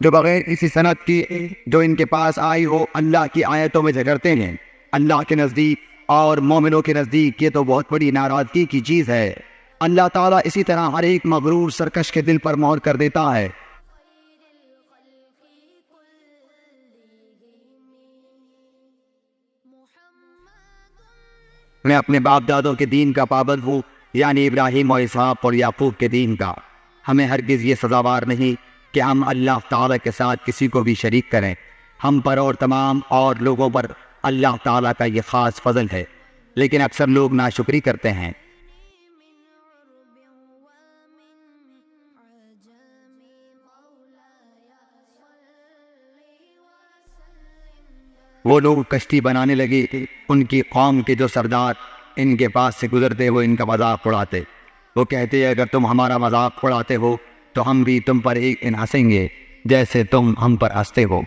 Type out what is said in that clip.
جو بغیر کسی سند کی جو ان کے پاس آئی ہو اللہ کی آیتوں میں جھگڑتے ہیں۔ اللہ کے نزدیک اور مومنوں کے نزدیک یہ تو بہت بڑی ناراضگی کی چیز ہے۔ اللہ تعالیٰ اسی طرح ہر ایک مغرور سرکش کے دل پر مہر کر دیتا ہے۔ میں اپنے باپ دادوں کے دین کا پابند ہوں، یعنی ابراہیم اور اسحاق اور یعقوب کے دین کا۔ ہمیں ہرگز یہ سزاوار نہیں کہ ہم اللہ تعالیٰ کے ساتھ کسی کو بھی شریک کریں۔ ہم پر اور تمام اور لوگوں پر اللہ تعالیٰ کا یہ خاص فضل ہے، لیکن اکثر لوگ ناشکری کرتے ہیں۔ وہ لوگ کشتی بنانے لگے، ان کی قوم کے جو سردار ان کے پاس سے گزرتے ہوئے ان کا مذاق اڑاتے۔ وہ کہتے اگر تم ہمارا مذاق اڑاتے ہو تو ہم بھی تم پر ایک دن ہنسیں گے جیسے تم ہم پر ہنستے ہو۔